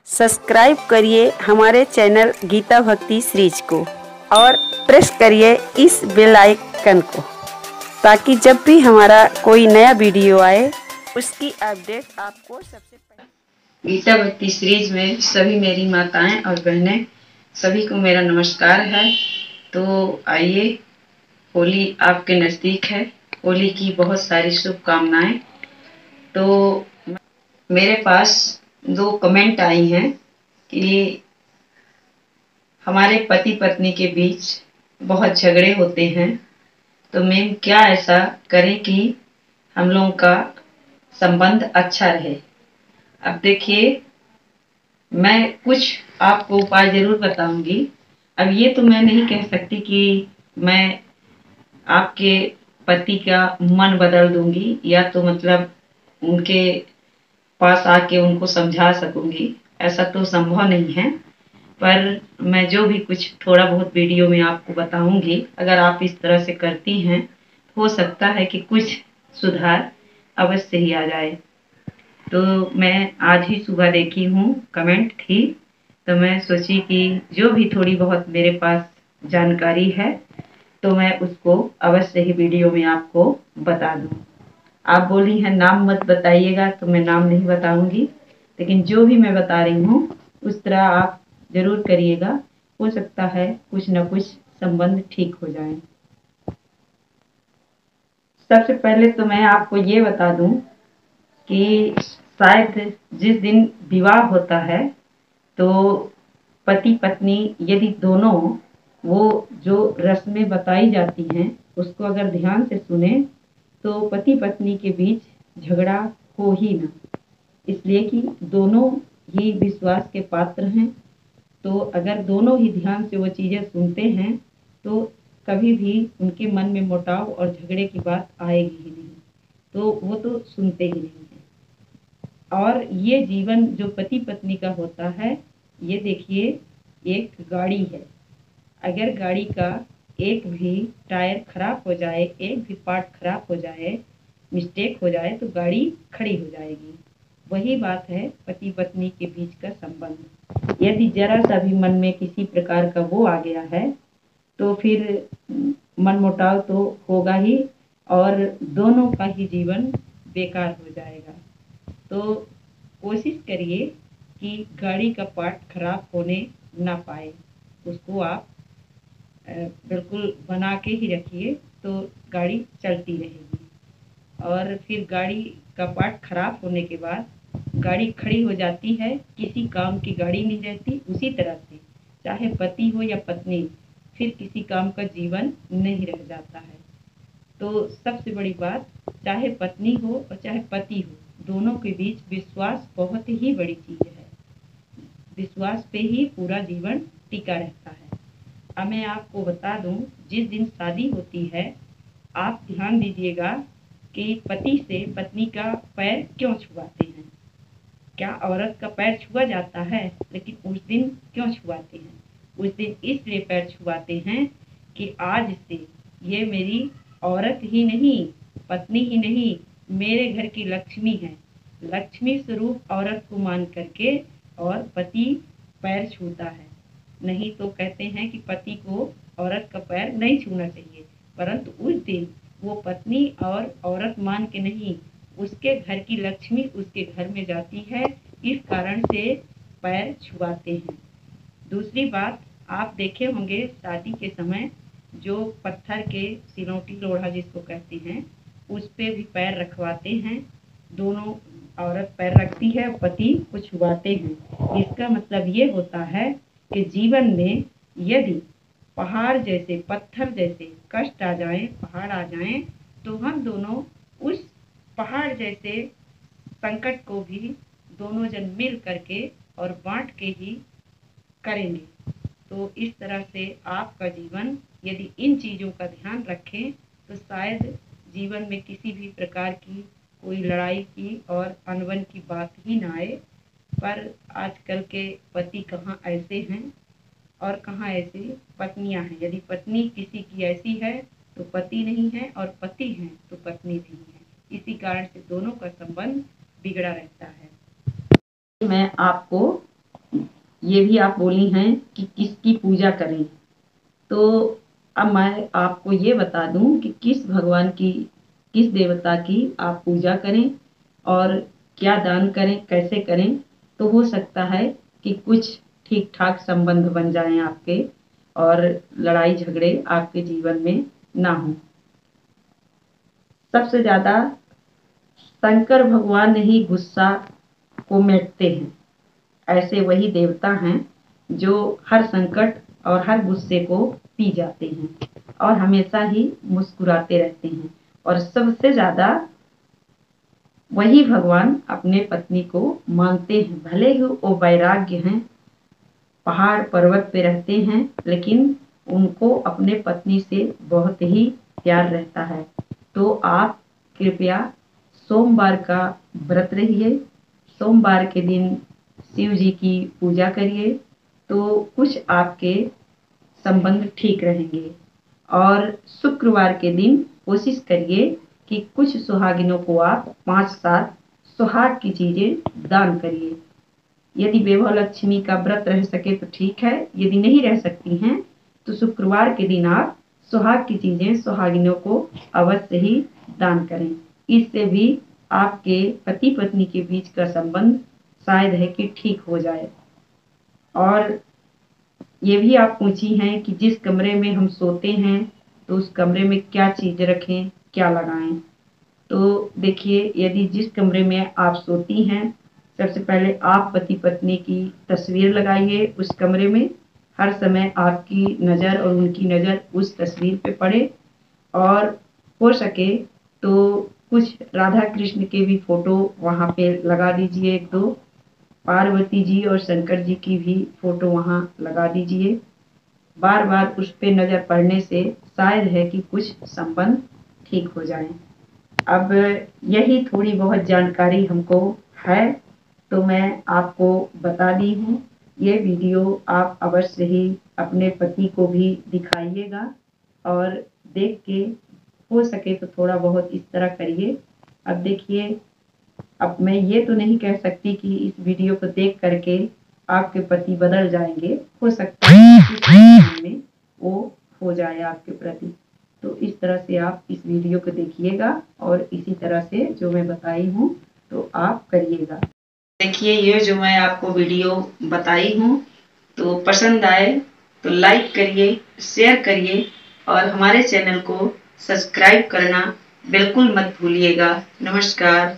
Subscribe करिए हमारे channel Gita भक्ति सीरीज को और प्रेस करिए इस बेल आइकन को ताकि जब भी हमारा कोई नया वीडियो आए उसकी अपडेट आपको सबसे पहले। गीता भक्ति सीरीज में सभी मेरी माताएं और बहनें सभी को मेरा नमस्कार है। तो आइए, होली आपके नज़दीक है, होली की बहुत सारी शुभकामनाएं। तो मेरे पास 2 कमेंट आई हैं कि हमारे पति पत्नी के बीच बहुत झगड़े होते हैं, तो मैम क्या ऐसा करें कि हम लोगों का संबंध अच्छा रहे। अब देखिए, मैं कुछ आपको उपाय जरूर बताऊंगी। अब ये तो मैं नहीं कह सकती कि मैं आपके पति का मन बदल दूंगी या तो मतलब उनके पास आके उनको समझा सकूंगी, ऐसा तो संभव नहीं है। पर मैं जो भी कुछ थोड़ा बहुत वीडियो में आपको बताऊंगी, अगर आप इस तरह से करती हैं, हो सकता है कि कुछ सुधार अवश्य ही आ जाए। तो मैं आज ही सुबह देखी हूँ, कमेंट थी, तो मैं सोची कि जो भी थोड़ी बहुत मेरे पास जानकारी है तो मैं उसको अवश्य ही वीडियो में आपको बता दूँ। आप बोली हैं नाम मत बताइएगा, तो मैं नाम नहीं बताऊंगी, लेकिन जो भी मैं बता रही हूँ उस तरह आप जरूर करिएगा। हो सकता है कुछ न कुछ संबंध ठीक हो जाए। सबसे पहले तो मैं आपको ये बता दूं कि शायद जिस दिन विवाह होता है तो पति पत्नी यदि दोनों वो जो रस्में बताई जाती हैं उसको अगर ध्यान से सुने तो पति पत्नी के बीच झगड़ा हो ही ना, इसलिए कि दोनों ही विश्वास के पात्र हैं। तो अगर दोनों ही ध्यान से वो चीज़ें सुनते हैं तो कभी भी उनके मन में मुटाव और झगड़े की बात आएगी ही नहीं, तो वो तो सुनते ही नहीं हैं। और ये जीवन जो पति पत्नी का होता है, ये देखिए एक गाड़ी है। अगर गाड़ी का एक भी टायर खराब हो जाए, एक भी पार्ट खराब हो जाए, मिस्टेक हो जाए तो गाड़ी खड़ी हो जाएगी। वही बात है पति पत्नी के बीच का संबंध। यदि जरा सा भी मन में किसी प्रकार का वो आ गया है तो फिर मनमुटाव तो होगा ही और दोनों का ही जीवन बेकार हो जाएगा। तो कोशिश करिए कि गाड़ी का पार्ट खराब होने ना पाए, उसको आप बिल्कुल बना के ही रखिए तो गाड़ी चलती रहेगी। और फिर गाड़ी का पार्ट खराब होने के बाद गाड़ी खड़ी हो जाती है, किसी काम की गाड़ी नहीं रहती। उसी तरह से चाहे पति हो या पत्नी, फिर किसी काम का जीवन नहीं रह जाता है। तो सबसे बड़ी बात, चाहे पत्नी हो और चाहे पति हो, दोनों के बीच विश्वास बहुत ही बड़ी चीज़ है। विश्वास पे ही पूरा जीवन टिका रहता है। अब मैं आपको बता दूं, जिस दिन शादी होती है आप ध्यान दीजिएगा कि पति से पत्नी का पैर क्यों छुआते हैं। क्या औरत का पैर छुआ जाता है? लेकिन उस दिन क्यों छुआते हैं? उस दिन इसलिए पैर छुआते हैं कि आज से ये मेरी औरत ही नहीं, पत्नी ही नहीं, मेरे घर की लक्ष्मी है। लक्ष्मी स्वरूप औरत को मान करके और पति पैर छूता है। नहीं तो कहते हैं कि पति को औरत का पैर नहीं छूना चाहिए, परंतु उस दिन वो पत्नी और औरत मान के नहीं, उसके घर की लक्ष्मी उसके घर में जाती है, इस कारण से पैर छुआते हैं। दूसरी बात, आप देखे होंगे शादी के समय जो पत्थर के सिलौटी लोढ़ा जिसको कहते हैं, उस पे भी पैर रखवाते हैं। दोनों औरत पैर रखती है, पति को छुआते हैं। इसका मतलब ये होता है कि जीवन में यदि पहाड़ जैसे, पत्थर जैसे कष्ट आ जाए, पहाड़ आ जाएं, तो हम दोनों उस पहाड़ जैसे संकट को भी दोनों जन मिल करके और बांट के ही करेंगे। तो इस तरह से आपका जीवन यदि इन चीज़ों का ध्यान रखें तो शायद जीवन में किसी भी प्रकार की कोई लड़ाई की और अनबन की बात ही ना आए। पर आजकल के पति कहाँ ऐसे हैं और कहाँ ऐसी पत्नियां हैं। यदि पत्नी किसी की ऐसी है तो पति नहीं है, और पति हैं तो पत्नी नहीं है। इसी कारण से दोनों का संबंध बिगड़ा रहता है। मैं आपको ये भी आप बोली हैं कि किसकी पूजा करें। तो अब मैं आपको ये बता दूं कि किस भगवान की, किस देवता की आप पूजा करें और क्या दान करें, कैसे करें। तो हो सकता है कि कुछ ठीक ठाक संबंध बन जाएं आपके और लड़ाई झगड़े आपके जीवन में ना हो। सबसे ज़्यादा शंकर भगवान ही गुस्सा को मिटते हैं। ऐसे वही देवता हैं जो हर संकट और हर गुस्से को पी जाते हैं और हमेशा ही मुस्कुराते रहते हैं। और सबसे ज़्यादा वही भगवान अपने पत्नी को मानते हैं। भले ही वो वैराग्य हैं, पहाड़ पर्वत पे रहते हैं, लेकिन उनको अपने पत्नी से बहुत ही प्यार रहता है। तो आप कृपया सोमवार का व्रत रहिए, सोमवार के दिन शिव जी की पूजा करिए, तो कुछ आपके संबंध ठीक रहेंगे। और शुक्रवार के दिन कोशिश करिए कि कुछ सुहागिनों को आप 5-7 सुहाग की चीजें दान करिए। यदि वैभव लक्ष्मी का व्रत रह सके तो ठीक है, यदि नहीं रह सकती हैं तो शुक्रवार के दिन आप सुहाग की चीजें सुहागिनों को अवश्य ही दान करें। इससे भी आपके पति पत्नी के बीच का संबंध शायद है कि ठीक हो जाए। और ये भी आप पूछी हैं कि जिस कमरे में हम सोते हैं तो उस कमरे में क्या चीज़ रखें, क्या लगाएं। तो देखिए, यदि जिस कमरे में आप सोती हैं, सबसे पहले आप पति पत्नी की तस्वीर लगाइए उस कमरे में। हर समय आपकी नज़र और उनकी नज़र उस तस्वीर पे पड़े। और हो सके तो कुछ राधा कृष्ण के भी फोटो वहाँ पे लगा दीजिए, 1-2 पार्वती जी और शंकर जी की भी फोटो वहाँ लगा दीजिए। बार बार उस पे नज़र पड़ने से शायद है कि कुछ संबंध ठीक हो जाए। अब यही थोड़ी बहुत जानकारी हमको है तो मैं आपको बता दी हूँ। ये वीडियो आप अवश्य ही अपने पति को भी दिखाइएगा और देख के हो सके तो थोड़ा बहुत इस तरह करिए। अब देखिए, अब मैं ये तो नहीं कह सकती कि इस वीडियो को देख करके आपके पति बदल जाएंगे। हो सकता है कि कुछ समय में वो हो जाए आपके प्रति। तो इस तरह से आप इस वीडियो को देखिएगा और इसी तरह से जो मैं बताई हूँ तो आप करिएगा। देखिए, ये जो मैं आपको वीडियो बताई हूँ तो पसंद आए तो लाइक करिए, शेयर करिए और हमारे चैनल को सब्सक्राइब करना बिल्कुल मत भूलिएगा। नमस्कार।